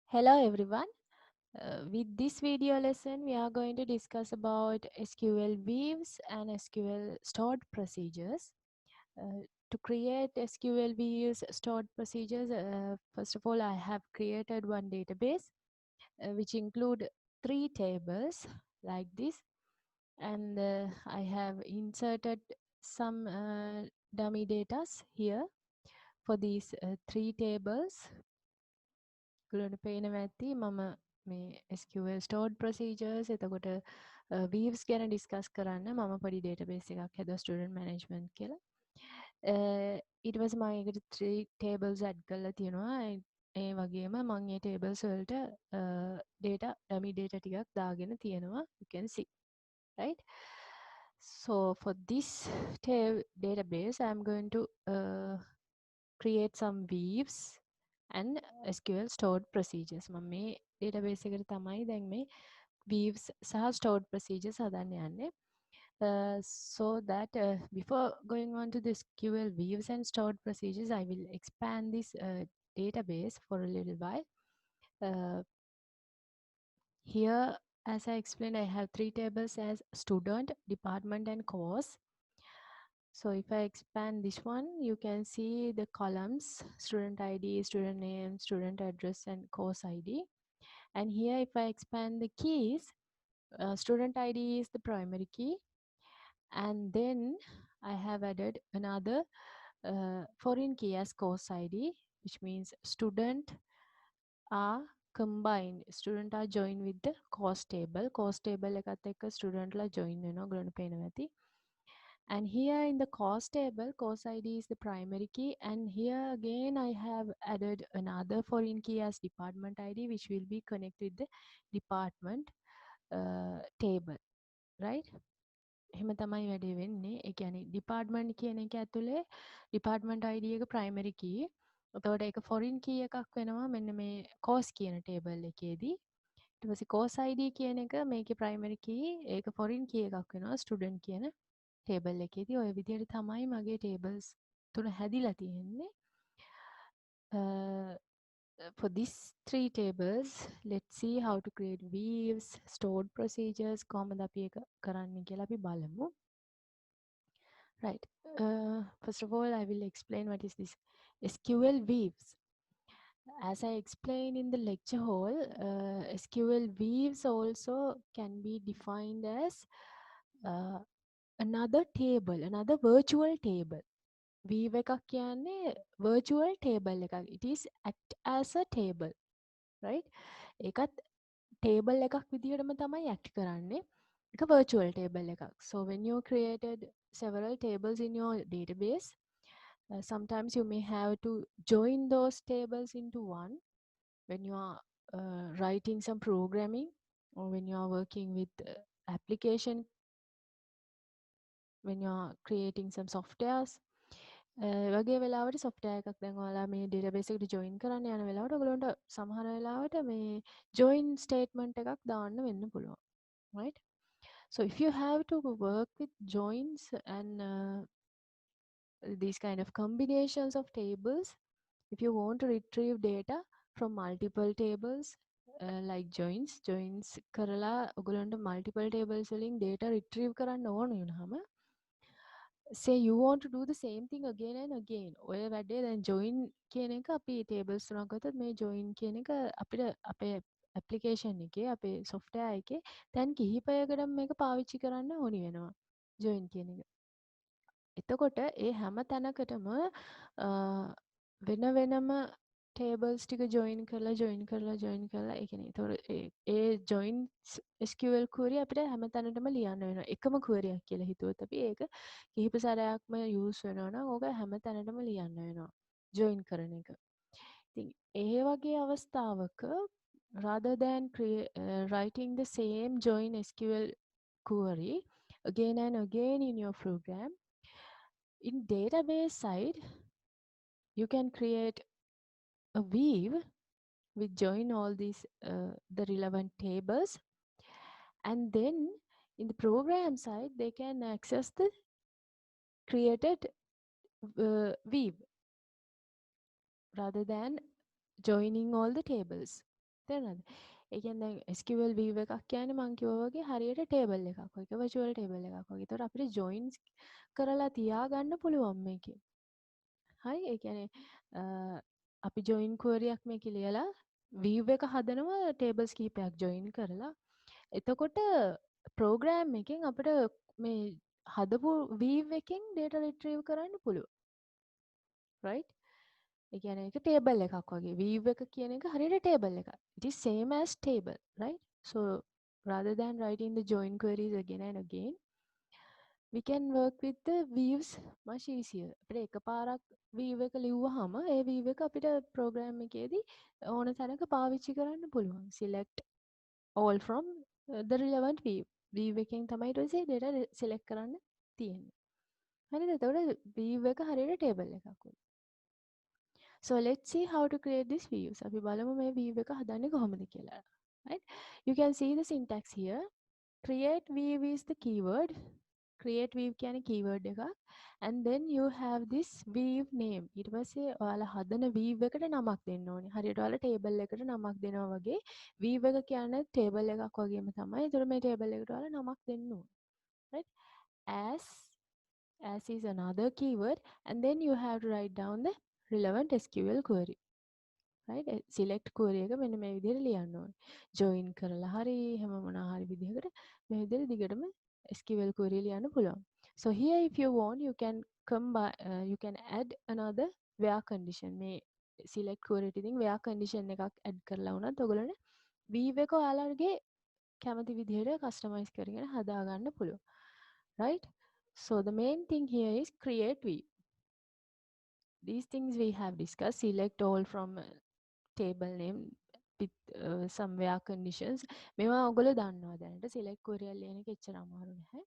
Hello everyone. With this video lesson, we are going to discuss about SQL views and SQL stored procedures. To create SQL views stored procedures, first of all, I have created one database which include 3 tables like this, and I have inserted some dummy data here for these 3 tables. ඔයගොල්ලන්ට පේනවා ඇති මම මේ SQL stored procedures එතකොට views ගැන discuss කරන්න මම පොඩි database එකක් හැදුවා student management කියලා. ඊට පස්සේ මම ඒකට 3 tables add කරලා තියෙනවා. ඒ වගේම මම මේ tables වලට data dummy data ටිකක් දාගෙන තියෙනවා. You can see, right? So for this database I'm going to create some views and SQL stored procedures. මම මේ database එකට තමයි දැන් මේ views සහ stored procedures හදන්න යන්නේ. So that before going on to the SQL views and stored procedures, I will expand this database for a little while. Here, as I explained, I have 3 tables as student, department, and course. So if I expand this one, you can see the columns: student ID, student name, student address, and course ID. And here, if I expand the keys, student ID is the primary key. And then I have added another foreign key as course ID, which means student are combined. Student are joined with the course table. Course table එකත් එක්ක student ලා join වෙනවා. ඔයගොල්ලන්ට පේනවා ඇති. And here in the course table, course ID is the primary key. And here again, I have added another foreign key as department ID, which will be connected with the department table, right? එහෙම තමයි වැඩේ වෙන්නේ. ඒ කියන්නේ department කියන එක ඇතුලේ department ID එක primary key. එතකොට ඒක foreign key එකක් වෙනවා මෙන්න මේ course කියන table එකේදී. ඊට පස්සේ course ID කියන එක මේකේ primary key, ඒක foreign key එකක් වෙනවා student කියන table එකේදී. ඔය විදිහට තමයි මගේ tables තුන හැදිලා තියෙන්නේ. For these 3 tables, let's see how to create views, stored procedures, කොහොමද අපි ඒක කරන්නේ කියලා අපි බලමු. Right. First of all, I will explain what is this SQL views. As I explained in the lecture hall, SQL views also can be defined as another table, another virtual table. View එකක් කියන්නේ virtual table එකක්. It is act as a table, right? ඒකත් table එකක් විදිහටම තමයි act කරන්නේ. ඒක virtual table එකක්. So when you created several tables in your database, sometimes you may have to join those tables into one when you are writing some programming or when you are working with application, when you are creating some softwares. වගේ වෙලාවට software එකක් දැන් ඔයාලා මේ database එකට join කරන්න යන වෙලාවට ඔයගලන්ට සමහර වෙලාවට මේ join statement එකක් දාන්න වෙන්න පුළුවන්, right? So if you have to work with joins and these kind of combinations of tables, if you want to retrieve data from multiple tables like joins කරලා ඔයගලන්ට multiple tables වලින් data retrieve කරන්න ඕන වුණාම, say you want to do the same thing again and again. ඔය වැඩේ දැන් join කියන එක අපි tables තුනක් ගත්තොත් මේ join කියන එක අපිට අපේ application එකේ අපේ software එකේ දැන් කිහිපයකටම මේක පාවිච්චි කරන්න ඕනි වෙනවා join කියන එක. එතකොට ඒ හැම තැනකටම වෙන වෙනම tables ටික join කරලා ඒ කියන්නේ ඒතකොට ඒ join SQL query අපිට හැම තැනටම ලියන්න වෙනවා. එකම query එකක් කියලා හිතුවොත් අපි ඒක කිහිප සැරයක්ම use වෙනවා නම් ඕක හැම තැනටම ලියන්න වෙනවා join කරන එක. ඉතින් ඒ වගේ අවස්ථාවක rather than writing the same join SQL query again and again in your program, in database side you can create a view with join all these the relevant tables, and then in the program side they can access the created view rather than joining all the tables. තේරෙනවද? ඒ කියන්නේ දැන් SQL view එකක් කියන්නේ මං කිව්වා වගේ හරියට table එකක් වගේ virtual ටේබල් එකක් වගේ. ඒතකොට අපිට joins කරලා තියාගන්න පුළුවන් මේකේ. හරි ඒ කියන්නේ අපි join query එකක් මේකේ ලියලා view එක හදනවා tables කීපයක් join කරලා. එතකොට program එකෙන් අපිට මේ හදපු view එකෙන් data retrieve කරන්න පුළුවන්. right? ඒ කියන්නේ ඒක table එකක් වගේ. view එක කියන එක හරියට table එකක්. It is same as table, right? So rather than writing the join queries again and again, we can work with the views much easier. අපිට එකපාරක් view එක ලිව්වහම ඒ view එක අපිට program එකේදී ඕන තැනක පාවිච්චි කරන්න පුළුවන්. Select all from the relevant view. view එකෙන් තමයි ඊට පස්සේ data select කරන්න තියෙන්නේ. හරිද? එතකොට view එක හරියට table එකක් වගේ. So let's see how to create these views. අපි බලමු මේ view එක හදන්නේ කොහොමද කියලා. Right? You can see the syntax here. Create view is the keyword. Create view කියන්නේ keyword එකක්. And then you have this view name. ඊට පස්සේ ඔයාලා හදන view එකට නමක් දෙන්න ඕනේ. හරියට ඔයාලා table එකට නමක් දෙනවා වගේ view එක කියන්නේ table එකක් වගේම තමයි. ඒතකොට මේ table එකට ඔයාලා නමක් දෙන්න ඕනේ. Right? As is another keyword, and then you have to write down the relevant SQL query. right? select query එක මෙන්න මේ විදිහට ලියන්න ඕනේ. join කරලා හරි හැම මොනවා හරි විදිහකට මේ විදිහට දිගටම SQL query ලියන්න පුළුවන්. So here if you want you can you can add another where condition. මේ select query එකකින් where condition එකක් add කරලා වුණත් ඔයගොල්ලෝනේ view එක ඔයාලගේ කැමති විදිහට customize කරගෙන හදා ගන්න පුළුවන්. right? So the main thing here is create view. These things we have discussed. Select all from table name with some where conditions. මේවා ඔයගොල්ලෝ දන්නවා දැනට select query එක ලියන එක එච්චර අමාරු නැහැ.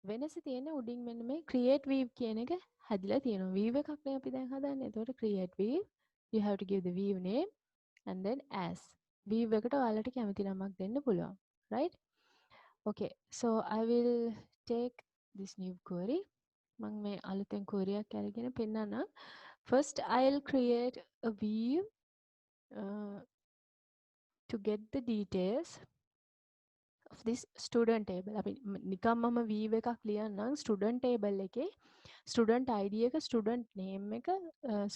වෙනස තියෙන්නේ උඩින් මෙන්න මේ create view කියන එක හැදිලා තියෙනවා. view එකක් නේ අපි දැන් හදන්නේ. එතකොට create view, you have to give the view name and then as. view එකට ඔයාලට කැමති නමක් දෙන්න පුළුවන්. right? okay, so I will take this new query. මම මේ අලුතෙන් query එකක් අරගෙන පෙන්නන්නම්. First I'll create a view to get the details of this student table. අපි නිකම් මම view එකක් ලියන්නම් student table එකේ student ID එක student name එක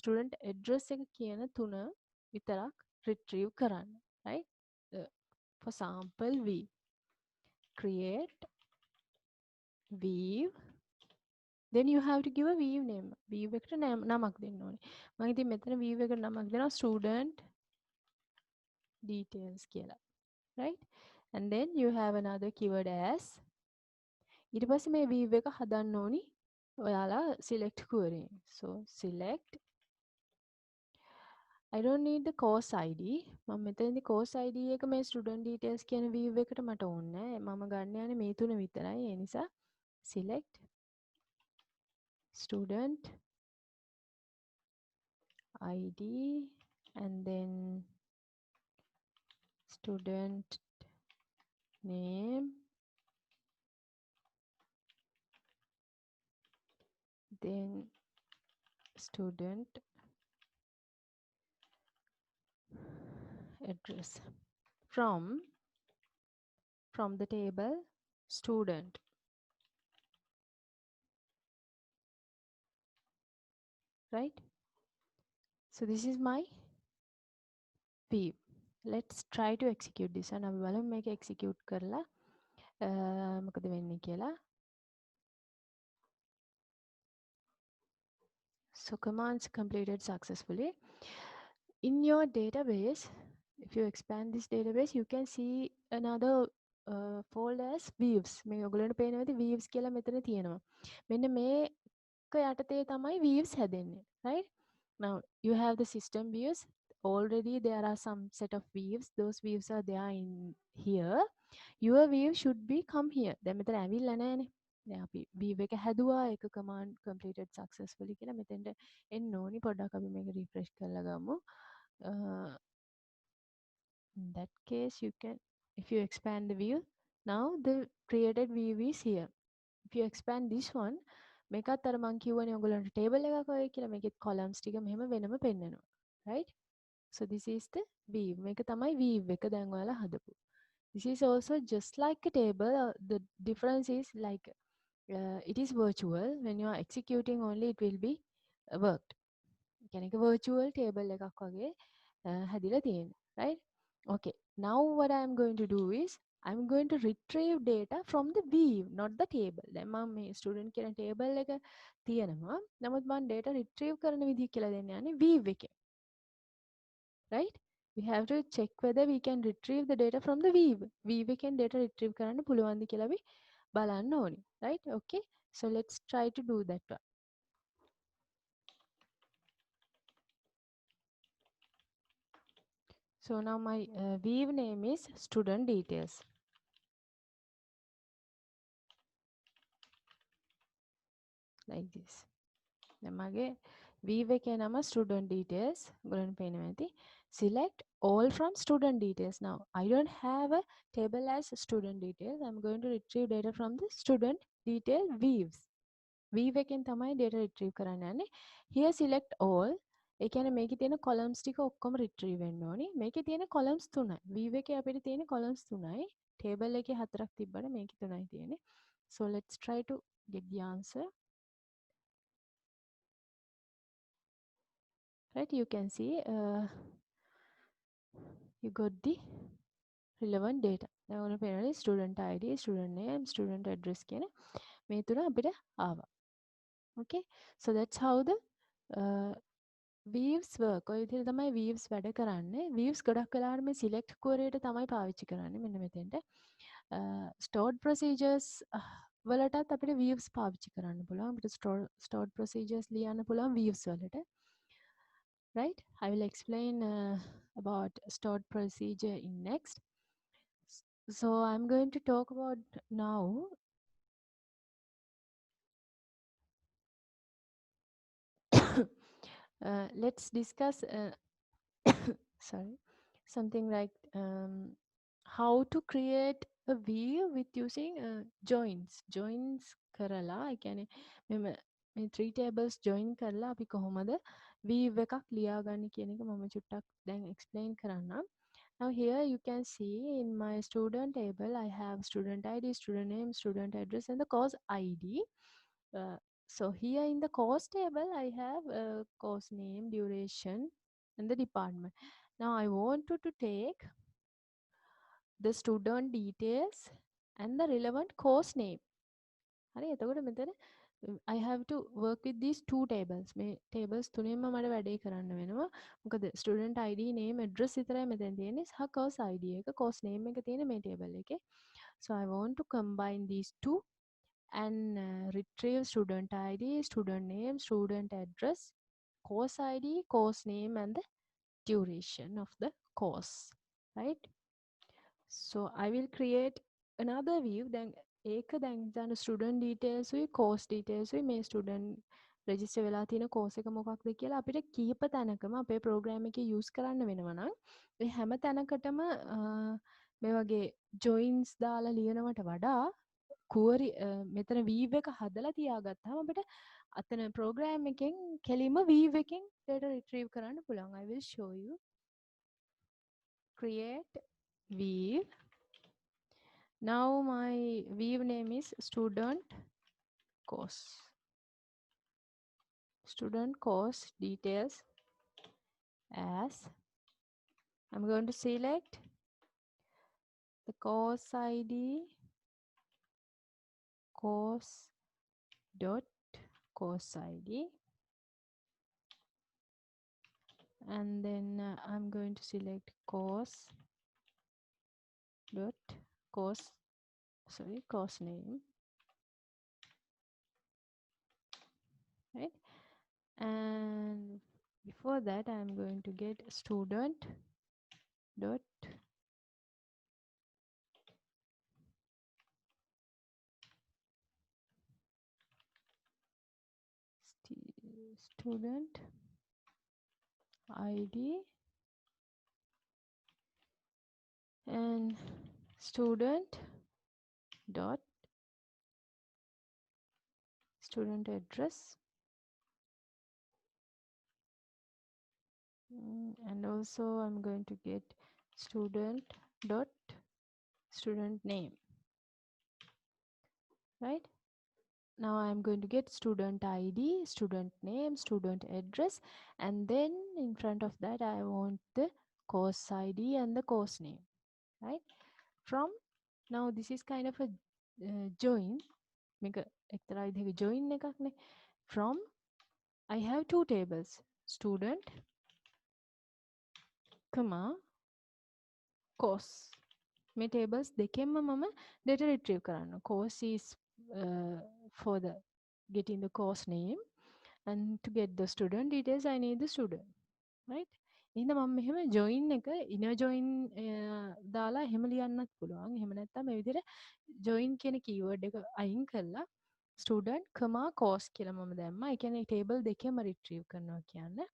student address එක කියන තුන විතරක් retrieve කරන්න. right? For sample view, create view, then you have to give a view name. view එකට නමක් දෙන්න ඕනේ. මම ඉතින් මෙතන view එකට නමක් දෙනවා student details කියලා. right? And then you have another keyword as. ඊට පස්සේ මේ view එක හදන්න ඕනි ඔයාලා select query. So select, I don't need the course ID. මම මෙතනදී course ID එක මේ student details කියන view එකට මට ඕනේ නැහැ. මම ගන්න යන්නේ මේ තුන විතරයි. ඒ නිසා select student ID and then student name, then student address from the table student. right? So this is my view. Let's try to execute this. and අපි බලමු මේක execute කරලා මොකද වෙන්නේ කියලා. So commands completed successfully. In your database, if you expand this database, you can see another folder as views. මේ ඔයගොල්ලන්ට පේනවා ඇති views කියලා මෙතන තියෙනවා. මෙන්න මේක යටතේ තමයි views හැදෙන්නේ. right? Now you have the system views. Already there are some set of views. Those views are there in here. Your view should be come here. දැන් මෙතන ඇවිල්ලා නැහැනේ. දැන් අපි view එක හැදුවා, ඒක command completed successfully කියලා මෙතෙන්ට එන්න ඕනි. පොඩ්ඩක් අපි මේක refresh කරලා ගමු. In that case you can, if you expand the view, now the created view is here. If you expand this one, මේකත් අර මං කියවනේ ඔයගොල්ලන්ට table එකක් වගේ කියලා මේකෙත් columns ටික මෙහෙම වෙනම පෙන්නනවා. right? So this is the weave. මේක තමයි weave එක දැන් ඔයාලා හදපු. This is also just like a table. The difference is like it is virtual. When you are executing only, it will be worked. කියන්නේ එක virtual table එකක් වගේ හැදිලා තියෙන්නේ. Right? Okay. Now what I am going to do is I'm going to retrieve data from the weave, not the table. දැන් මම මේ student කියන table එක තියෙනවා. නමුත් මම data retrieve කරන විදිහ කියලා දෙන්න යන්නේ weave එකෙන්. Right? We have to check whether we can retrieve the data from the weave. Weave එකෙන් data retrieve කරන්න පුළුවන්ද කියලා අපි බලන්න ඕනේ. Right? Okay. So let's try to do that one. So now my weave name is student details. Like this. දැන් මගේ weave එකේ නම student details. ඔයගොල්ලන්ට පේනවා ඇති. Select all from student details. Now I don't have a table as student details. I'm going to retrieve data from the student detail weaves. weave එකෙන් තමයි data retrieve කරන්න යන්නේ. Here select all. ඒ කියන්නේ මේකේ තියෙන columns ටික ඔක්කොම retrieve වෙන්න ඕනි. මේකේ තියෙන columns 3යි. weave එකේ අපිට තියෙන columns 3යි. table එකේ 4ක් තිබ්බට මේකේ 3යි තියෙන්නේ. So let's try to get the answer. Right, you can see you got the relevant data. දැන් ඔන්න පේනවා student ID, student name, student address කියන මේ තුන අපිට ආවා. Okay, so that's how the weaves work. ඔය විදිහට තමයි weaves වැඩ කරන්නේ. weaves ගොඩක් වෙලාවට මේ select query එකට තමයි පාවිච්චි කරන්නේ මෙන්න මෙතෙන්ට. stored procedures වලටත් අපිට weaves පාවිච්චි කරන්න පුළුවන්. අපිට stored procedures ලියන්න පුළුවන් weaves වලට. Right? I will explain about stored procedure in next. So I'm going to talk about now let's discuss sorry, something like how to create a weave with using joins කරලා ඒ කියන්නේ මේ 3 tables join කරලා අපි කොහොමද weave එකක් ලියාගන්නේ කියන එක මම චුට්ටක් දැන් explain කරන්නම්. Now here you can see in my student table I have student ID, student name, student address and the course ID. So here in the course table I have course name, duration and the department. Now I want to take the student details and the relevant course name. හරි එතකොට මෙතන I have to work with these two tables. මේ tables තුනෙන්ම මට වැඩේ කරන්න වෙනවා. මොකද student ID, name, address විතරයි මෙතන තියෙන්නේ. සහ course ID එක, course name එක තියෙන මේ table එකේ. So I want to combine these two and retrieve student ID, student name, student address, course ID, course name and the duration of the course. Right? So I will create another view. Then ඒක දැන් student details උයි course details උයි මේ student register වෙලා තියෙන course එක මොකක්ද කියලා අපිට කීප තැනකම අපේ program එකේ use කරන්න වෙනවා නම් ඒ හැම තැනකටම මේ වගේ joins දාලා ලියනවට වඩා query මෙතන weave එක හදලා තියාගත්තාම අපිට අතන program එකෙන් කෙලින්ම weave එකෙන් data retrieve කරන්න පුළුවන්. I will show you. Create weave. Now my weave name is student course. Student course details as I'm going to select the course ID, course dot course ID, and then I'm going to select course dot course name, right? And before that I'm going to get student dot student ID and student dot student address And also I'm going to get student dot student name, right? Now I'm going to get student ID, student name, student address, and then in front of that I want the course ID and the course name, right? From now this is kind of a join. Make a එක්තරා විදිහක join එකක් නේ. From I have two tables, student, comma, course. මේ tables දෙකෙන්ම මම data retrieve කරන්න. Course is for the getting the course name, and to get the student details I need the student, right? එහෙනම් මම මෙහෙම join එක inner join දාලා එහෙම ලියන්නත් පුළුවන්. එහෙම නැත්නම් මේ විදිහට join කියන keyword එක අයින් කරලා student, course කියලා මම දැම්මා. ඒ කියන්නේ table දෙකෙන්ම retrieve කරනවා කියන්නේ.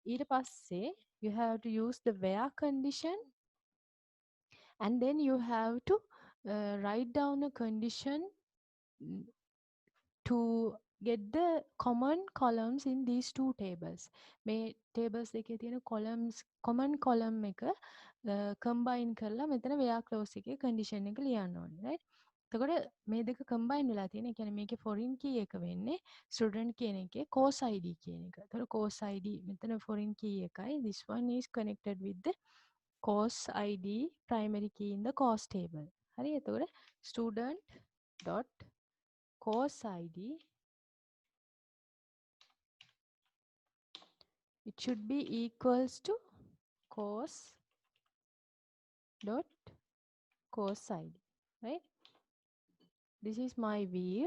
ඊට පස්සේ you have to use the where condition, and then you have to write down a condition to get the common columns in these two tables. මේ tables දෙකේ තියෙන columns common column එක combine කරලා මෙතන where clause එකේ condition එක ලියන්න ඕනේ, right? එතකොට මේ දෙක combine වෙලා තියෙන. ඒ කියන්නේ මේකේ foreign key එක වෙන්නේ student කියන එකේ course id කියන එක. එතකොට course id මෙතන foreign key එකයි. This one is connected with the course id primary key in the course table. හරි. එතකොට student dot course id, it should be equals to course dot course id, right? This is my view.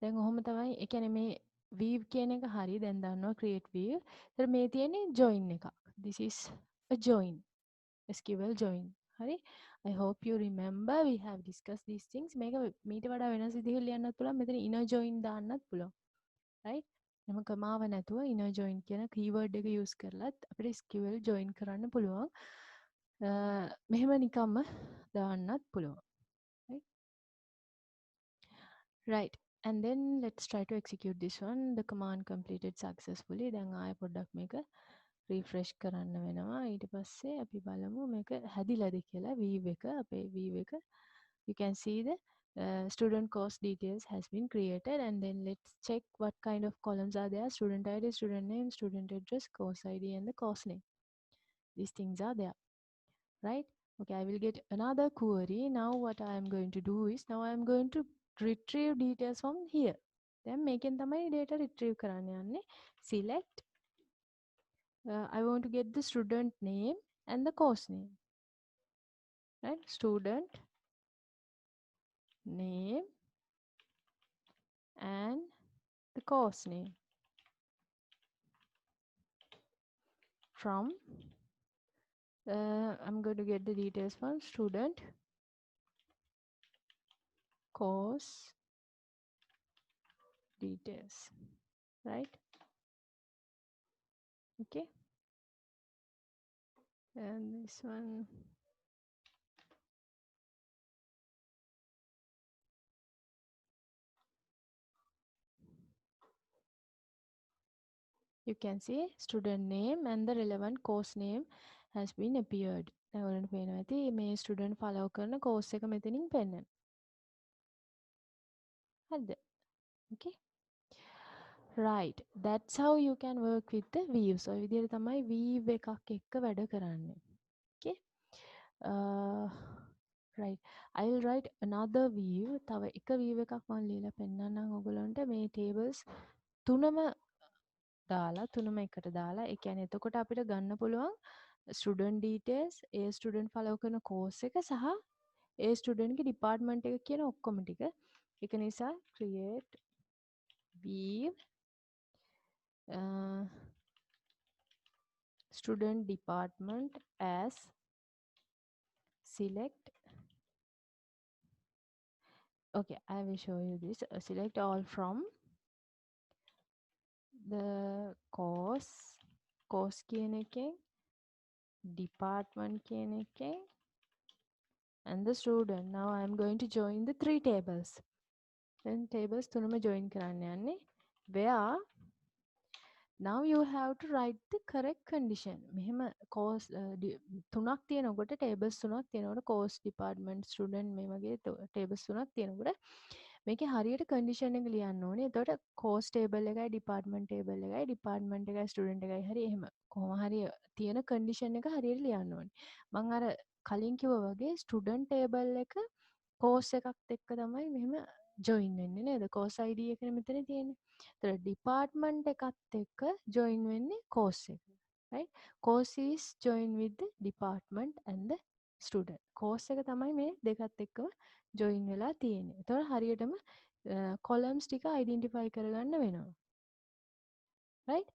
දැන් ඔහොම තමයි. ඒ කියන්නේ මේ view කියන එක හරි දැන් දන්නවා create view. ඒතර මේ තියෙන්නේ join එකක්. This is a join, SQL join. හරි. I hope you remember we have discussed these things. මේක මීට වඩා වෙනස් විදිහකට ලියන්නත් පුළුවන්. මෙතන inner join දාන්නත් පුළුවන්, right? එම කමාව නැතුව inner join කියන keyword එක use කරලත් අපිට SQL join කරන්න පුළුවන්. මෙහෙම නිකම්ම දාන්නත් පුළුවන්, right? Right. And then let's try to execute this one. The command completed successfully. දැන් ආයෙ පොඩ්ඩක් මේක refresh කරන්න වෙනවා. ඊට පස්සේ අපි බලමු මේක හැදිලාද කියලා. view එක අපේ view එක. You can see the student course details has been created, and then let's check what kind of columns are there. Student ID, student name, student address, course ID, and the course name. These things are there, right? Okay, I will get another query. Now what I am going to do is, now I am going to retrieve details from here. Then මේකෙන් තමයි data retrieve කරන්න යන්නේ. Select I want to get the student name and the course name, right? Student name and the course name from I'm going to get the details from student course details, right? Okay, and this one you can see student name and the relevant course name has been appeared. ඔයාලට පේනවා ඇති මේ student follow කරන course එක මෙතනින් පෙන්නන. හරිද? Okay, right. That's how you can work with the views. ඔය විදිහට තමයි view එකක් එක්ක වැඩ කරන්නේ. Okay, right. I will write another view. තව එක view එකක් මම ලියලා පෙන්නන්නම් ඔයගොල්ලන්ට. මේ tables තුනම දාලා තුනම එකට දාලා ඒ කියන්නේ එතකොට අපිට ගන්න පුළුවන් student details, ඒ student follow කරන course එක සහ ඒ student ගේ department එක කියන ඔක්කොම ටික. ඒක නිසා create view student department as select. Okay, I will show you this. Select all from the course කියන එකෙන් department කියන එකෙන් and the student. Now I am going to join the three tables. Then tables තුනම join කරන්න යන්නේ. Where Now you have to write the correct condition. මෙහෙම course තුනක් තියෙනකොට tables තුනක් තියෙනකොට course department student මේ වගේ tables තුනක් තියෙනකොට මේකේ හරියට condition එක ලියන්න ඕනේ. එතකොට course table එකයි department table එකයි department එකයි student එකයි හරි එහෙම කොහොම හරි තියෙන condition එක හරියට ලියන්න ඕනේ. මම අර කලින් කිව්වා වගේ student table එක course එකත් එක්ක තමයි මෙහෙම join වෙන්නේ නේද? course ID එකනේ මෙතන තියෙන්නේ. ඒතර department එකත් එක්ක join වෙන්නේ course එක. right? course is join with the department and the student. course එක තමයි මේ දෙකත් එක්කම join වෙලා තියෙන්නේ. ඒතකොට හරියටම columns ටික identify කරගන්න වෙනවා. right?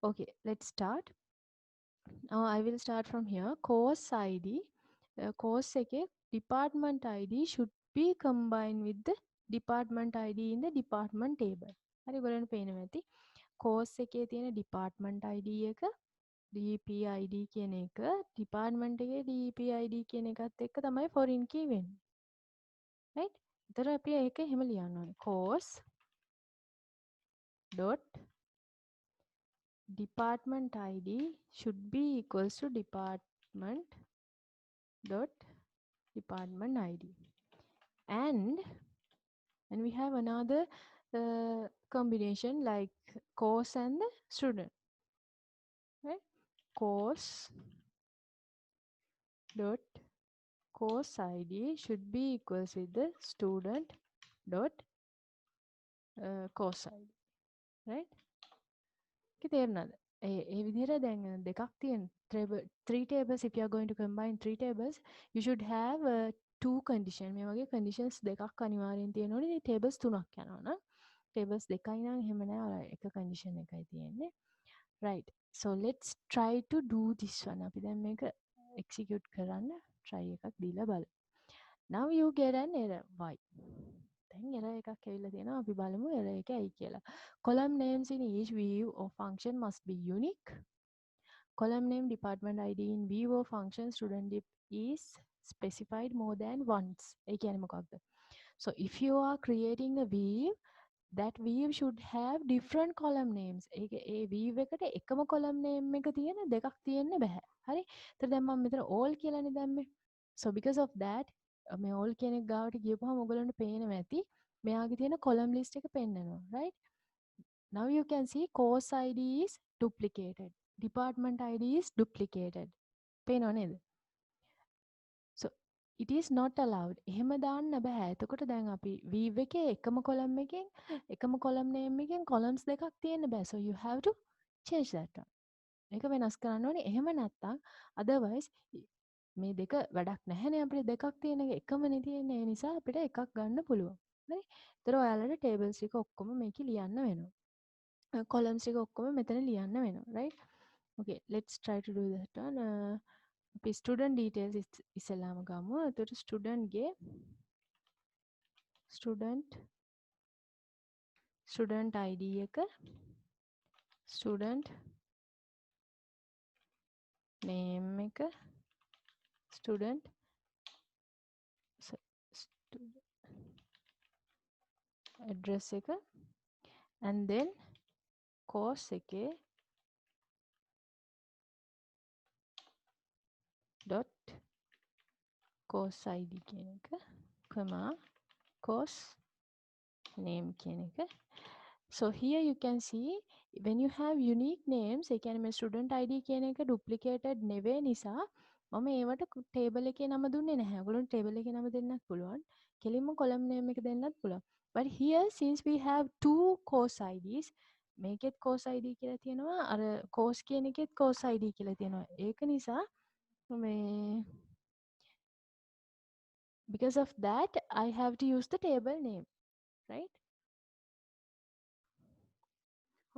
okay, let's start. Now I will start from here. course ID course එකේ department ID should be combined with the department ID in the department table. හරි ඔයගොල්ලන්ට පේනවා ඇති. course එකේ තියෙන department ID එක DPID කියන එක department එකේ DPID කියන එකත් එක්ක තමයි foreign key වෙන්නේ. right? ඒතර අපි ඒක එහෙම ලියන්න ඕනේ. course dot department ID should be equals to department dot department ID. And we have another combination like course and the student. Right? Course dot course ID should be equals with the student dot course ID. right? තේරුණාද? ඒ විදිහට දැන් දෙකක් තියෙන three tables. If you are going to combine three tables, you should have two condition. මේ වගේ conditions දෙකක් අනිවාර්යෙන් තියෙන්න ඕනේ. මේ tables තුනක් යනවා නම් tables දෙකයි නම් එහෙම නෑ, එක condition එකයි තියෙන්නේ. right? so let's try to do this one. අපි දැන් මේක execute කරන්න try එකක් දීලා බලමු. now you get an error. why? දැන් error එකක් ඇවිල්ලා තියෙනවා. අපි බලමු error එක ඇයි කියලා. column names in each view or function must be unique. column name department ID in view or function student dip is specified more than once. ඒ කියන්නේ මොකක්ද? so if you are creating a view, that view should have different column names. A view එකට එකම column name එක තියෙන දෙකක් තියෙන්න බෑ. හරි? ඒතර දැන් මම මෙතන all කියලානේ දැම්මේ. so because of that මේ all කියන එක ගාවට ගියපුවම ඔයගලන්ට පේනවා ඇති මෙයාගේ තියෙන column list එක පෙන්නනවා. right? now you can see course ID is duplicated, department ID is duplicated. පේනව නේද? so it is not allowed. එහෙම දාන්න බෑ. එතකොට දැන් අපි view එකේ එකම column එකෙන් එකම column name එකෙන් columns දෙකක් තියෙන්න බෑ. so you have to change that one. ඒක වෙනස් කරන්න ඕනේ. එහෙම නැත්නම් otherwise මේ දෙක වැඩක් නැහැනේ. අපිට දෙකක් තියෙන එක එකමනේ තියෙන්නේ. ඒ නිසා අපිට එකක් ගන්න පුළුවන්. හරි? ඒතර ඔයාලට tables ටික ඔක්කොම මේකේ ලියන්න වෙනවා. columns ටික ඔක්කොම මෙතන ලියන්න වෙනවා. right? okay, let's try to do that one. අපි student details ඉස්සෙල්ලාම ගමු. එතකොට student ගේ student ID එක student name එක student address එක and then course එකේ dot course ID කියන එක comma course name කියන එක. so here you can see when you have unique names, ඒ කියන්නේ මේ student ID කියන එක duplicated නෙවෙයි නිසා මම ඒවට table එකේ නම දුන්නේ නැහැ. ඔයගොල්ලෝ table එකේ නම දෙන්නත් පුළුවන්. කෙලින්ම column name එක දෙන්නත් පුළුවන්. but here since we have two course IDs, මේකෙත් course ID කියලා තියෙනවා, අර course කියන එකෙත් course ID කියලා තියෙනවා. ඒක නිසා මේ because of that I have to use the table name. right?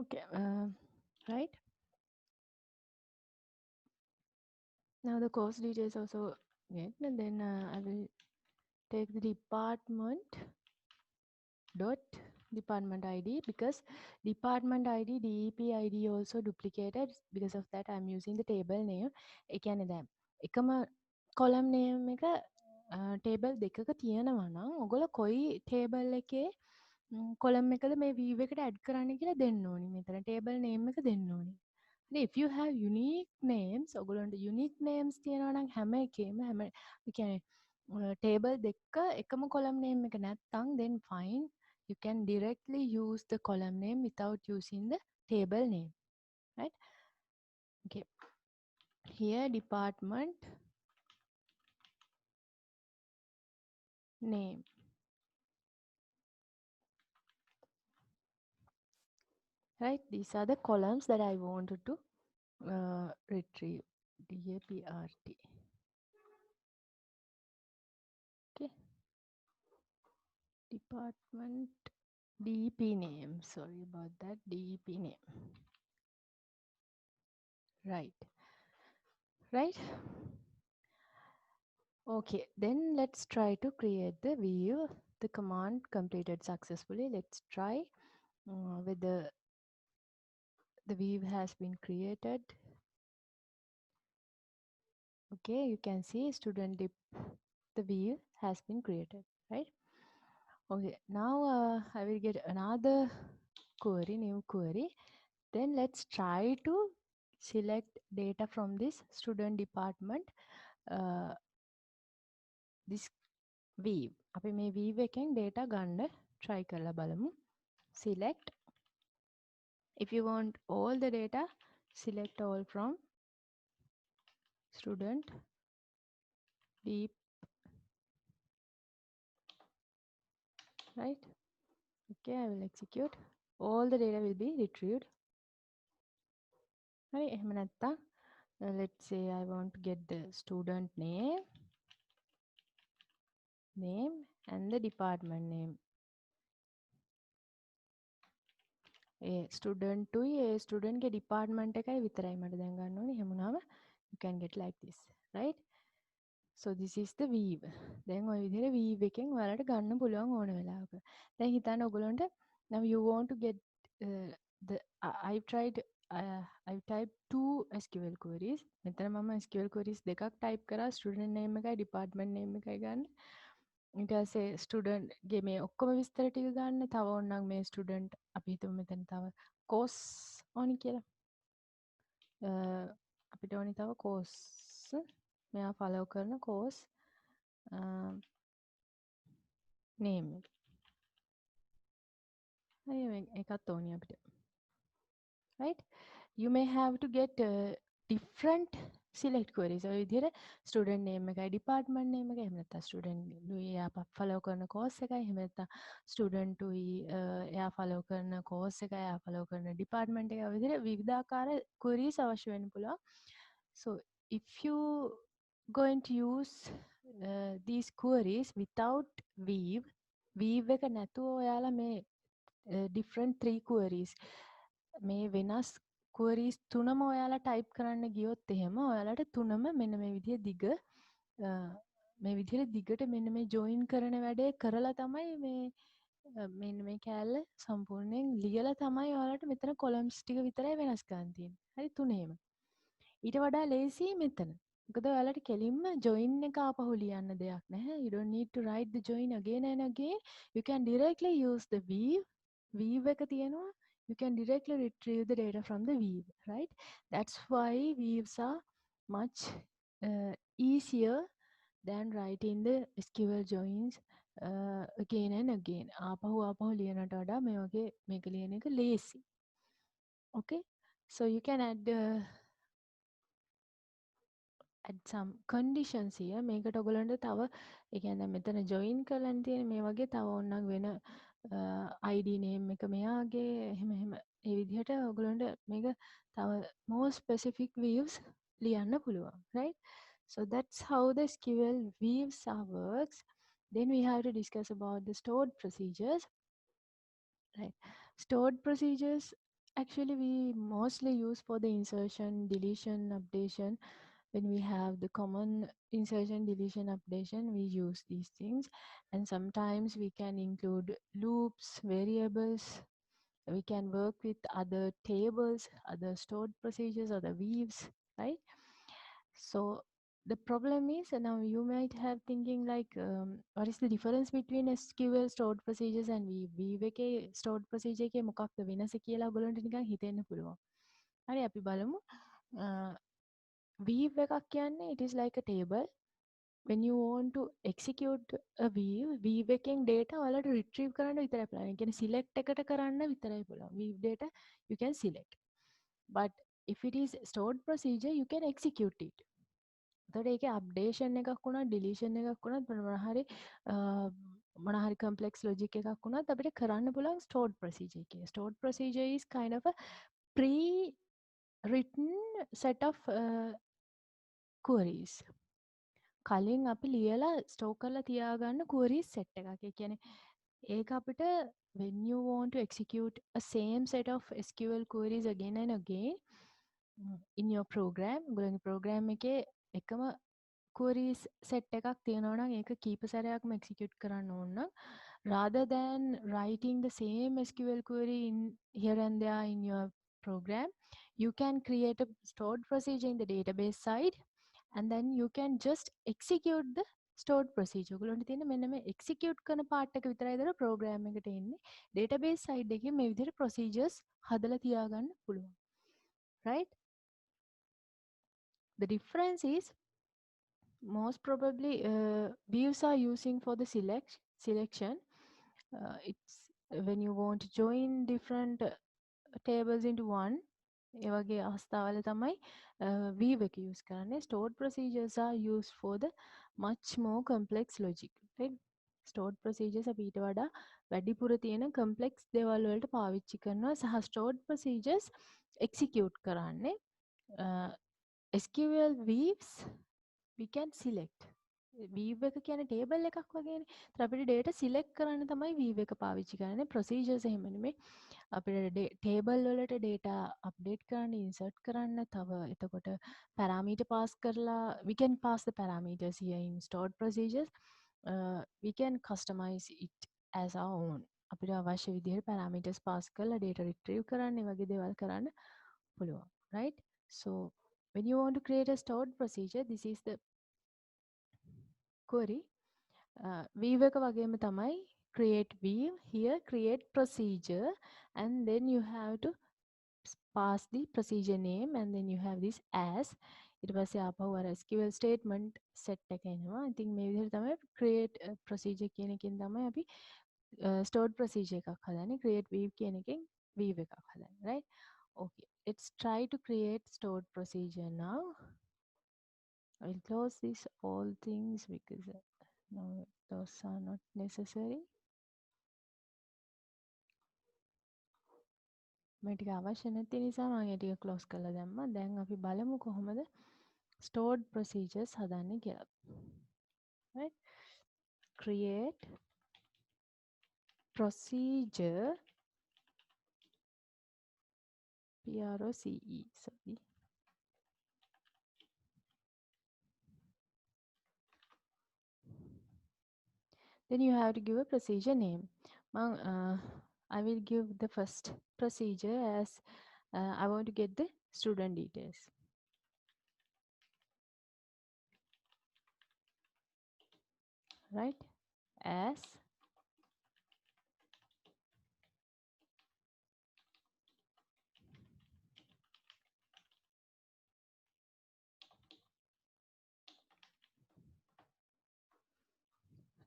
okay, right? now the course details also get, and then I will take the department ID because department ID DEP ID also duplicated. because of that I'm using the table name. ඒ කියන්නේ දැන් එකම column name එක table දෙකක තියෙනවා නම් ඔයගොල්ලෝ කොයි table එකේ කොලම් එකද මේ view එකට add කරන්න කියලා දෙන්න ඕනි. මෙතන table name එක දෙන්න ඕනි. if you have unique names, ඔයගොල්ලන්ට unique names තියෙනවා නම් හැම එකේම හැම ඒ කියන්නේ table දෙක එකම column name එක නැත්නම් then fine, you can directly use the column name without using the table name, right? Okay, here department name, right? These are the columns that I wanted to retrieve. DAPRT. Okay, department DEP name, sorry about that, DEP name, right. Okay, then let's try to create the view. The command completed successfully. Let's try whether the view has been created. Okay, you can see student dip, the view has been created, right? Okay, now I will get another query, new query. Then let's try to select data from this student department, this view. අපි මේ view එකෙන් data ගන්න try කරලා බලමු. Select. If you want all the data, select all from student deep, right? Okay, I will execute. All the data will be retrieved. Right, එහෙම නැත්නම් let's say I want to get the student name and the department name. Student to student ke department එකයි විතරයි මට දැන් ගන්න ඕනේ. එහෙම වුණාම you can get like this, right? So this is the weave. දැන් ඔය විදිහට weave එකෙන් ඔයාලට ගන්න පුළුවන් ඕන වෙලාවක. දැන් හිතන්න ඔයගොල්ලන්ට now you want to get I've typed two SQL queries. මෙතන මම SQL queries දෙකක් type කරා, student name එකයි department name එකයි ගන්න. ඊට පස්සේ student ගේ මේ ඔක්කොම විස්තර ටික ගන්න. තව ඕනනම් මේ student අපි හිතමු මෙතන තව course ඕනි කියලා. අපිට ඕනි තව course, මෙයා follow කරන course name එක. හරි, ඒකත් ඕනි අපිට. Right? You may have to get different select queries. ඔය විදිහට student name එකයි department name එකයි, එහෙම නැත්නම් student එයා follow කරන course එකයි, එහෙම නැත්නම් student එයා follow කරන course එකයි, එයා follow කරන department එකයි, ඔය විදිහට විවිධාකාර queries අවශ්‍ය වෙන්න පුළුවන්. So if you going to use these queries without weave එක නැතුව ඔයාලා මේ different 3 queries, මේ වෙනස් queries තුනම ඔයාලා type කරන්න ගියොත් එහෙම ඔයාලට තුනම මෙන්න මේ විදිහ මේ විදිහට දිගට මෙන්න මේ join කරන වැඩේ කරලා තමයි මෙන්න මේ කෑල්ල සම්පූර්ණයෙන් ලියලා තමයි ඔයාලට මෙතන columns ටික විතරයි වෙනස් කරන්න තියෙන්නේ. හරි, තුනේම. ඊට වඩා ලේසි මෙතන. මොකද ඔයාලට කෙලින්ම join එක ආපහු ලියන්න දෙයක් නැහැ. You don't need to write the join again and again. You can directly use the weave එක තියෙනවා. You can directly retrieve the data from the weave, right? That's why weaves are much easier than writing the SQL joins again and again. ආපහු ලියනට වඩා මේ වගේ මේක ලියන එක lazy. Okay, so you can add some conditions here. මේකට ඔයගලන්ට තව ඒ කියන්නේ මෙතන join කරන්න තියෙන මේ වගේ තව ඕනනම් වෙන ID name එක මෙයාගේ එහෙම ඒ විදිහට ඔයගලන්ට මේක තව more specific views ලියන්න පුළුවන්, right? So that's how the SQL views works. Then we have to discuss about the stored procedures, right? Stored procedures actually we mostly use for the insertion, deletion, updation. When we have the common insertion, deletion, updation, we use these things. And sometimes we can include loops, variables. We can work with other tables, other stored procedures, other weaves, right? So the problem is now you might have thinking like what is the difference between SQL stored procedures and Weave එකේ stored procedure එකේ මොකක්ද වෙනස කියලා ඔයගොල්ලන්ට නිකන් හිතෙන්න පුළුවන්. හරි අපි බලමු. Weave එකක් කියන්නේ it is like a table. When you want to execute a Weave එකෙන් data ඔයාලට retrieve කරන්න විතරයි පුළුවන්. ඒ කියන්නේ select එකට කරන්න විතරයි පුළුවන්. Weave data you can select. But if it is stored procedure you can execute it. තොට ඒක අප්ඩේෂන් එකක් වුණා ඩිලිෂන් එකක් වුණත් මොනහරි මොනහරි කම්පලෙක්ස් ලොජික් එකක් වුණත් අපිට කරන්න පුළුවන් stored procedure එකේ. Stored procedure is kind of a pre-written set of queries. කලින් අපි ලියලා ස්ටෝක් කරලා තියාගන්න queries set එකක්. ඒ කියන්නේ ඒක අපිට when you want to execute a same set of SQL queries again and again in your program, ඔයගොල්ලෝගේ program එකේ එකම queries set එකක් තියෙනවා නම් ඒක කීප සැරයක්ම execute කරන්න ඕන නම් rather than writing the same SQL query in here and there in your program, you can create a stored procedure in the database side and then you can just execute the stored procedure. ඔයගොල්ලන්ට තියෙන මෙන්න මේ execute කරන part එක විතරයි දර program එකට එන්නේ. database side එකේ මේ විදිහට procedures හදලා තියාගන්න පුළුවන්. Right? The difference is most probably views are using for the selection. It's when you want to join different tables into one. ඒ වගේ අවස්ථාවල තමයි Weave එක use කරන්නේ. Stored procedures are used for the much more complex logic. Right? Stored procedures අපි ඊට වඩා වැඩිපුර තියෙන complex දේවල් වලට පාවිච්චි කරනවා සහ stored procedures execute කරන්නේ SQL Weaves we can select. Weave එක කියන්නේ table එකක් වගේනේ. ඒත් අපිට data select කරන්න තමයි Weave එක පාවිච්චි කරන්නේ. Procedures එහෙම නෙමෙයි. අපිට table වලට data update කරන්න, insert කරන්න, තව එතකොට parameter pass කරලා we can pass the parameters here in stored procedures. We can customize it as our own. අපිට අවශ්‍ය විදිහට parameters pass කරලා data retrieve කරන්න, ඒ වගේ දේවල් කරන්න පුළුවන්. Right? So when you want to create a stored procedure, this is the query. Weave එක වගේම තමයි create weave, here create procedure, and then you have to pass the procedure name and then you have this as. ඊට පස්සේ ආපහු අර SQL statement set එක එනවා. I think මේ විදිහට තමයි create procedure කියන එකෙන් තමයි අපි stored procedure එකක් හදන්නේ. create weave කියන එකෙන් weave එකක් හදන්නේ. Right? Okay, let's try to create stored procedure now. I'll close this all things because no, those are not necessary. මේ ටික අවශ්‍ය නැති නිසා මම ඒ ටික close කරලා දැම්මා. දැන් අපි බලමු කොහොමද stored procedures හදන්නේ කියලා. Right? Create procedure PROCE, sorry. Then you have to give a procedure name. I will give the first procedure as I want to get the student details. Right? As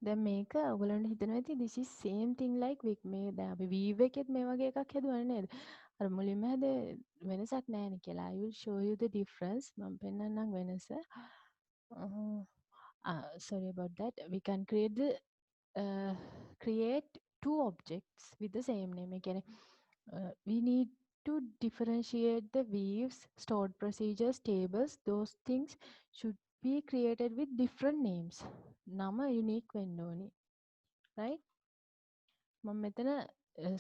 දැන් මේක ඔයගලන්ට හිතනවා ඇති this is same thing like මේ දැන් අපි Weave එකෙත් මේ වගේ එකක් හදුවා නේද? අර මුලින්ම හැද වෙනසක් නැහැ නේ කියලා. I will show you the difference. මම පෙන්නන්නම් වෙනස. Sorry about that. We can create two objects with the same name. ඒ කියන්නේ we need to differentiate the weaves, stored procedures, tables. Those things should be created with different names. නම unique වෙන්න ඕනේ. Right? මම මෙතන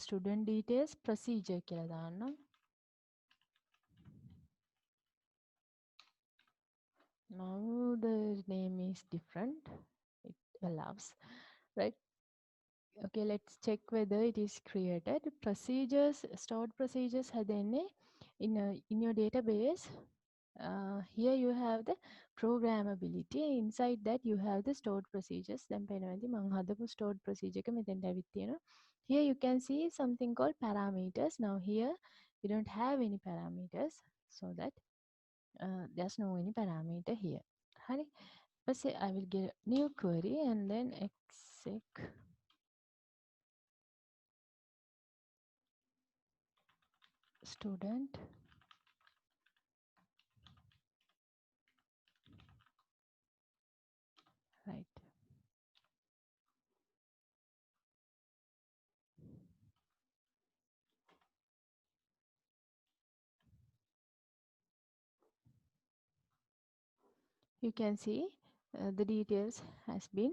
student details procedure කියලා දාන්නම්. Now the name is different. It allows. Right? Okay, let's check whether it is created. Procedures, stored procedures හැදෙන්නේ in your database. here you have the programmability. Inside that you have the stored procedures. දැන් පේනවා ඉතින් මම හදපු stored procedure එක මෙතෙන්ට ඇවිත් තියෙනවා. Here you can see something called parameters. Now here we don't have any parameters, so that there's no any parameter here. හරි. ඊපස්සේ I will get a new query and then exec student right. You can see the details has been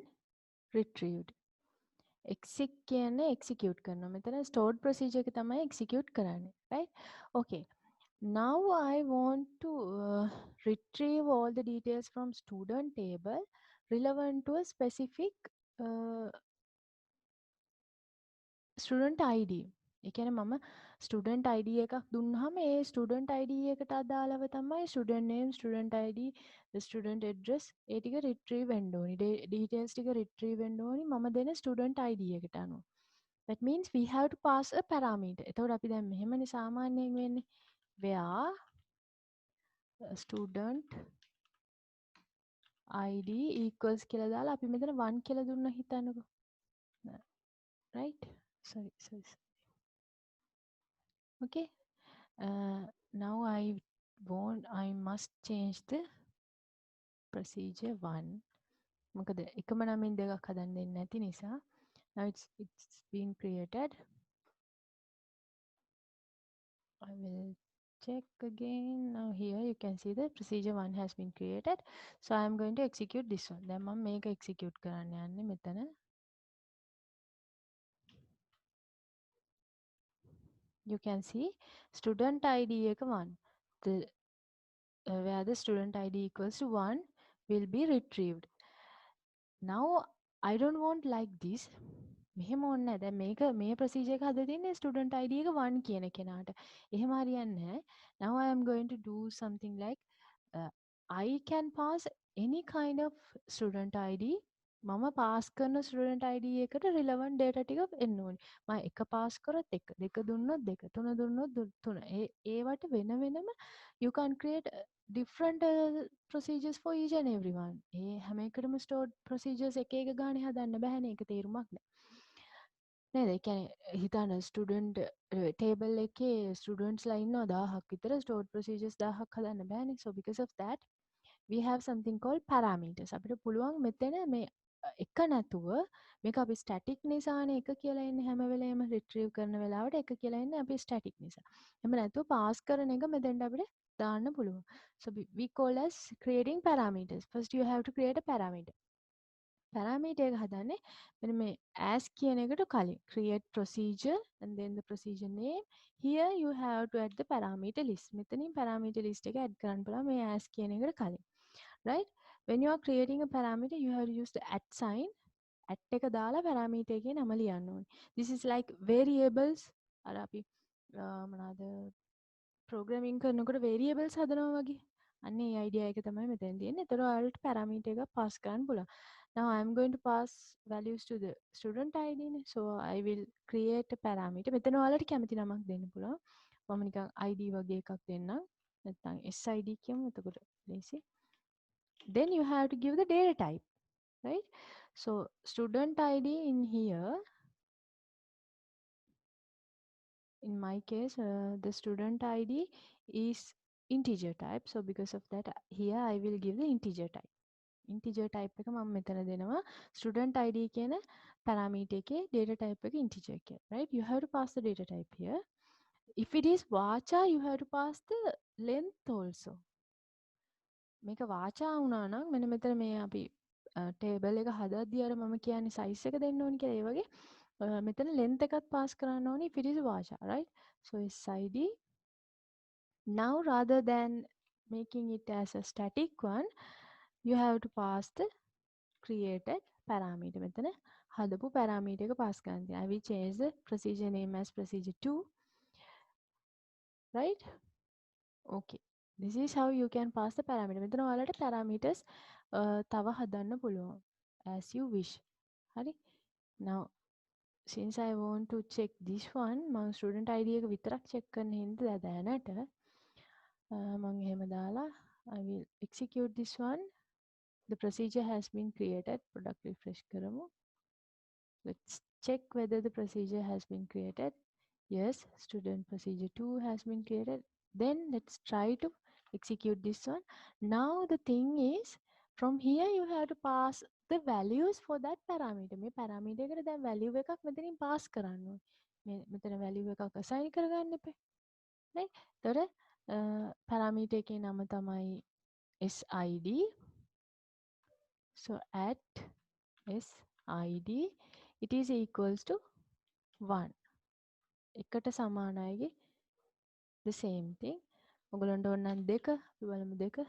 retrieved. Exec කියන්නේ execute කරනවා. මෙතන stored procedure එක තමයි execute කරන්නේ. Right? Okay. Now I want to retrieve all the details from student table relevant to a specific student ID. ඒ කියන්නේ මම student ID එකක් දුන්නාම ඒ student ID එකට අදාළව තමයි student name, student ID, the student address ඒ ටික retrieve වෙන්න ඕනි. details ටික retrieve වෙන්න ඕනි මම දෙන student ID එකට අනුව. That means we have to pass a parameter. එතකොට අපි දැන් මෙහෙමනේ සාමාන්‍යයෙන් වෙන්නේ. Where student ID equals කියලා දාලා අපි මෙතන 1 කියලා දුන්නා හිතන්නකෝ. Right? Sorry. Okay. Now I must change the procedure 1. මොකද එකම නමින් දෙකක් හදන්න දෙන්නේ නැති නිසා. Now it's been created. I will check again. Now here you can see the procedure 1 has been created. So I am going to execute this one. දැන් මම මේක execute කරන්න යන්නේ මෙතන. You can see student ID එක 1. The where the student ID equals to 1 will be retrieved. Now I don't want like this. මෙහෙම ඕනේ නැහැ. දැන් මේක මේ procedure එක හදලා තින්නේ student ID එක 1 කියන කෙනාට. එහෙම හරියන්නේ නැහැ. Now I am going to do something like I can pass any kind of student ID. මම පාස් කරන student ID එකට relevant data ටික එන්න ඕනේ. මම එක පාස් කරොත් එක, දෙක දුන්නොත් දෙක, තුන දුන්නොත් තුන. ඒවට වෙන වෙනම you can create different procedures for each and everyone. ඒ හැම එකටම stored procedures එක එක ගානේ හදන්න බෑනේ. ඒක තේරුමක් නෑ. නේද? ඒ කියන්නේ හිතන්න ස්ටුඩන්ට් ටේබල් එකේ ස්ටුඩන්ට්ස්ලා ඉන්නවා 1000ක් විතර stored procedures 1000ක් හදන්න බෑනේ. So because of that we have something called parameters. අපිට පුළුවන් මෙතන මේ එක නැතුව මේක අපි static නිසානේ එක කියලා ඉන්නේ හැම වෙලේම retrieve කරන වෙලාවට එක කියලා ඉන්නේ අපි static නිසා. එහෙම නැතුව pass කරන එක මෙතෙන්ට අපිට දාන්න පුළුවන්. So we call as creating parameters. First you have to create a parameter. Parameter එක හදන්නේ මෙන්න මේ as කියන එකට කලින් create procedure and then the procedure name. Here you have to add the parameter list. මෙතනින් parameter list එක add කරන්න පුළුවන් මේ as කියන එකට කලින්. Right? When you are creating a parameter, you have to use the at sign. At එක දාලා parameter එකේ නම ලියන්න ඕනේ. This is like variables. අර අපි මොනවාද programming කරනකොට variables හදනවා වගේ. අන්න ඒ idea එක තමයි මෙතෙන් තියෙන්නේ. ඒතර ඔයාලට parameter එකක් pass කරන්න පුළුවන්. Now I am going to pass values to the student ID නේ. So I will create a parameter. මෙතන ඔයාලට කැමති නමක් දෙන්න පුළුවන්. මම නිකන් ID වගේ එකක් දෙන්නම්. නැත්නම් SID කියමු. එතකොට ලේසි. Then you have to give the data type, right? So student ID in here, in my case the student ID is integer type. So because of that here I will give the integer type. Integer type එක මම මෙතන දෙනවා student ID කියන parameter එකේ data type එක integer කියලා, right? You have to pass the data type here. If it is vacha, you have to pass the length also. මේක වාචා වුණා නම් මෙන්න මෙතන මේ අපි ටේබල් එක හදද්දී අර මම කියන්නේ size එක දෙන්න ඕනි කියලා. ඒ වගේ මෙතන length එකත් pass කරන්න ඕනි if it is vacha, right? So SID. Now rather than making it as a static one, you have to pass the created parameter. මෙතන හදපු parameter එක pass කරන්න තියෙනවා. I will change the procedure name as procedure 2, right? Okay. This is how you can pass the parameter. මෙතන ඔයාලට parameters තව හදන්න පුළුවන් as you wish. හරි? Now since I want to check this one මම student ID එක විතරක් check කරන්න හින්දා දැනට මම එහෙම දාලා I will execute this one. The procedure has been created. product refresh කරමු. Let's check whether the procedure has been created. Yes, student procedure 2 has been created. Then let's try to execute this one. Now the thing is, from here you have to pass the values for that parameter. මේ parameter එකට දැන් value එකක් මෙතනින් pass කරන්න ඕනේ. මෙතන value එකක් assign කරගන්න එපා. right? එතකොට parameter එකේ නම තමයි SID. So at SID it is equals to 1. එකට සමානයි the same thing. ඔයගලන්ට ඕන නම් 2 අපි බලමු 2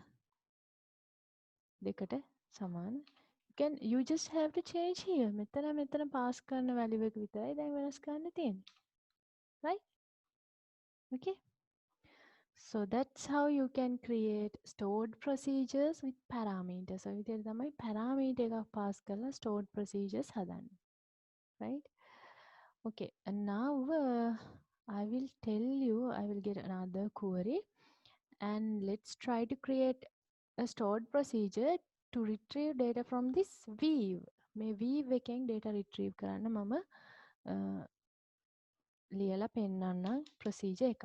දෙකට සමාන. You just have to change here. මෙතන pass කරන value එක විතරයි දැන් වෙනස් කරන්න තියෙන්නේ. Right? Okay. So that's how you can create stored procedures with parameters. So විදිහට තමයි parameter එකක් pass කරලා stored procedures හදන්නේ. Right? Okay. And now I will tell you, I will get another query and let's try to create a stored procedure to retrieve data from this weave. මේ weave එකෙන් data retrieve කරන්න මම ලියලා පෙන්නන්නම් procedure එකක්.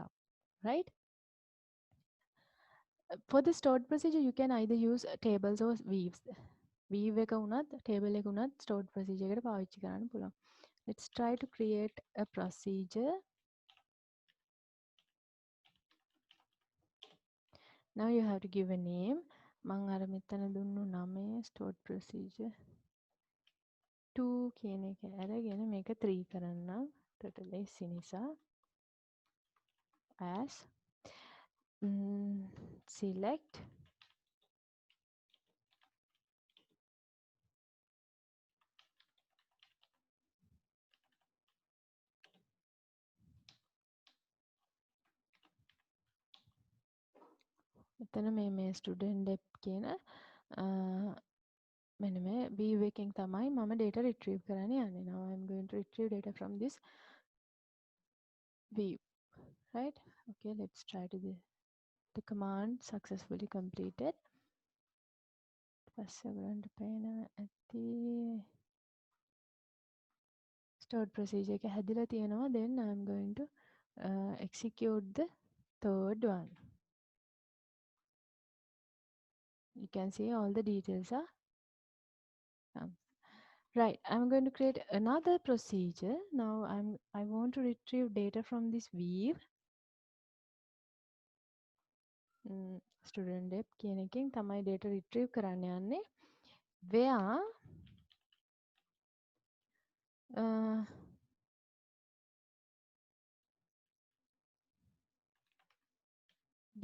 Right? For the stored procedure you can either use tables or weaves. Weave එක උනත් table එක උනත් stored procedure එකට පාවිච්චි කරන්න පුළුවන්. Let's try to create a procedure. Now you have to give a name. මං අර මෙතන දුන්නු නමය stored procedure 2 කියන එක අරගෙන මේක 3 කරන්නම්. total ලේසි නිසා as select මෙතන මේ student dep කියන මෙන්න මේ view එකෙන් තමයි මම data retrieve කරන්න යන්නේ. Now I'm going to retrieve data from this view. Right? Okay, let's try to the command successfully completed. පස්සේ ඔයගලන්ට පේනවා ඇති stored procedure එක හැදිලා තියෙනවා. Then I'm going to execute the third one. You can see all the details are right. I'm going to create another procedure. Now I want to retrieve data from this weave. Student dep කියන එකෙන් තමයි data retrieve කරන්න යන්නේ. Where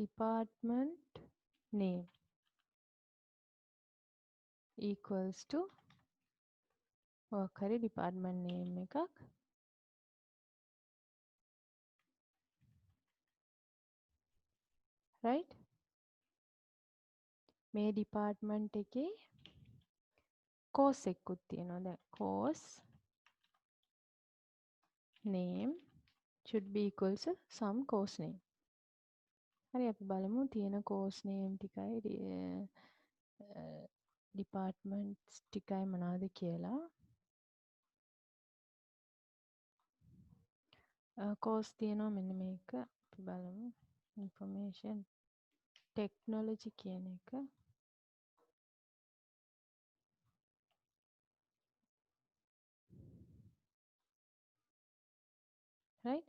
department name equals to හරි department name එකක්. Right? මේ department එකේ course එකකුත් තියෙනවා. දැන් course name should be equals to some course name. හරි අපි බලමු තියෙන course name ටිකයි departments ටිකයි මොනවද කියලා. course තියෙනවා මෙන්න මේක අපි බලමු. information technology කියන එක. Right?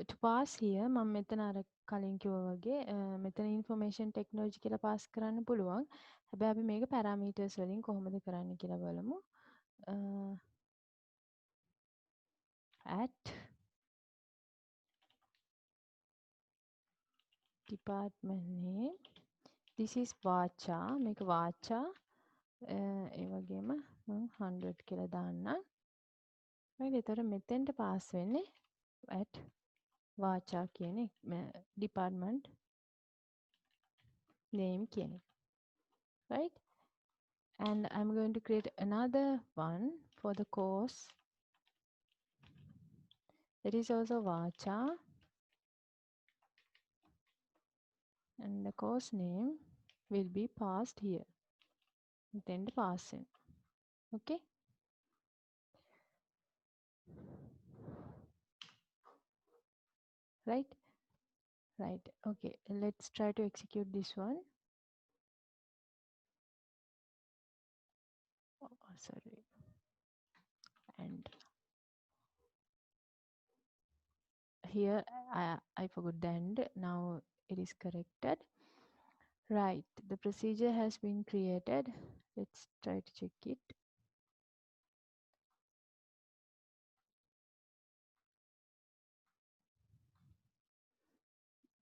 To pass here මම මෙතන අර කලින් කිව්වා වගේ මෙතන information technology කියලා pass කරන්න පුළුවන්. හැබැයි අපි මේක parameters වලින් කොහොමද කරන්න කියලා බලමු. at department name this is vacha මේක vacha ඒ වගේම මම 100 කියලා දාන්නම්. right? ඒතර මෙතෙන්ට pass වෙන්නේ at vacha කියන department name කියන එක. Right? And I'm going to create another one for the course. That is also Vacha. And the course name will be passed here. Then the pass in. Okay? Right? Right. Okay. Let's try to execute this one. Oh, sorry. And here I forgot the end. Now it is corrected. Right. The procedure has been created. Let's try to check it.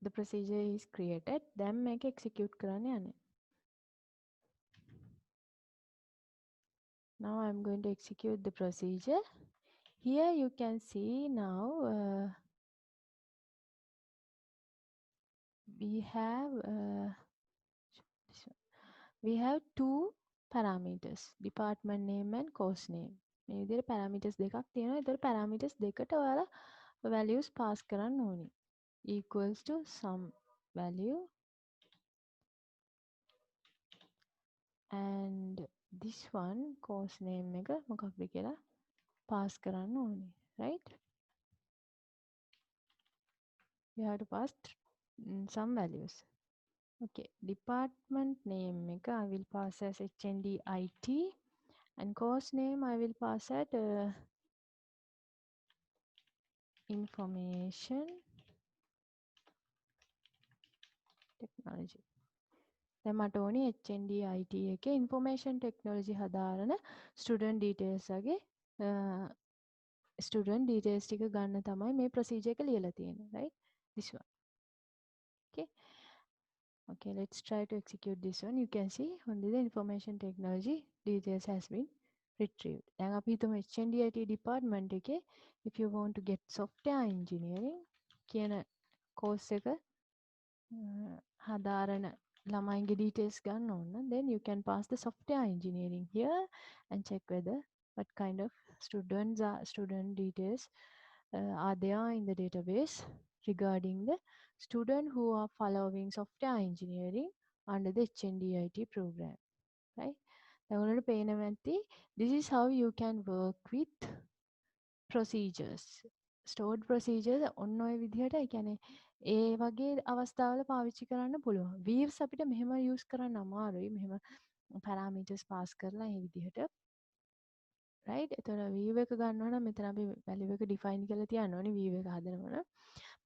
The procedure is created. Then make execute කරන්න යන්නේ. Now I'm going to execute the procedure. Here you can see now we have two parameters, department name and course name. මේ විදිහට parameters දෙකක් තියෙනවා. ඒතර parameters දෙකට ඔයාලා values pass කරන්න ඕනි. Equals to some value and this one course name එක මොකක්ද කියලා pass කරන්න ඕනි. Right? You have to pass some values. Okay, department name එක I will pass as HND IT and course name I will pass at information technology. දැන් මට ඕනි HND IT එකේ information technology හදාරන student details වගේ student details ටික ගන්න තමයි මේ procedure එක ලියලා තියෙන්නේ, right? This one. Okay. Okay, let's try to execute this one. You can see only the information technology details has been retrieved. දැන් අපි හිතමු HND IT department එකේ if you want to get software engineering කියන course එක හදාරන ළමයින්ගේ details ගන්න ඕන, then you can pass the software engineering here and check whether what kind of student details are there in the database regarding the student who are following software engineering under the HNDIT program, right? දැන් පේනවා ඇති this is how you can work with procedures. Stored procedures ඔන්න ඔය විදිහට ඒ කියන්නේ ඒ වගේ අවස්ථාවල පාවිච්චි කරන්න පුළුවන්. Views අපිට මෙහෙම use කරන්න අමාරුයි. මෙහෙම parameters pass කරලා මේ විදිහට. Right? එතකොට view එක ගන්නවා නම් මෙතන අපි value එක define කරලා තියන්න ඕනේ view එක හදනකොට.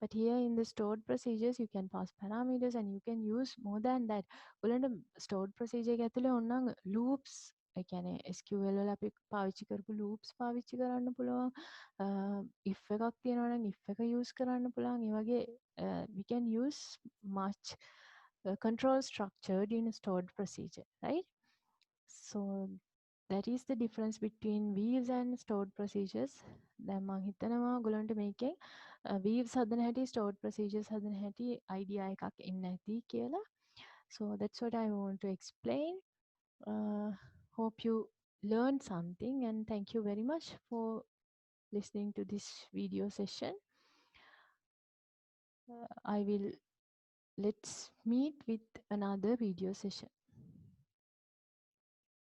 But here in the stored procedures you can pass parameters and you can use more than that. ඔයගලන්ට stored procedure එක ඇතුලේ ඕනනම් loops ඒ කියන්නේ SQL වල අපි පාවිච්චි කරපු loops පාවිච්චි කරන්න පුළුවන්. if එකක් තියෙනවා නම් if එක use කරන්න පුළුවන්. ඒ වගේ we can use much control structured in a stored procedure, right? So that is the difference between weaves and stored procedures. දැන් මම හිතනවා ඔයගලන්ට මේකෙන් weaves හදන හැටි stored procedures හදන හැටි idea එකක් එන්න ඇති කියලා. So that's what I want to explain. Hope you learned something and thank you very much for listening to this video session. Let's meet with another video session.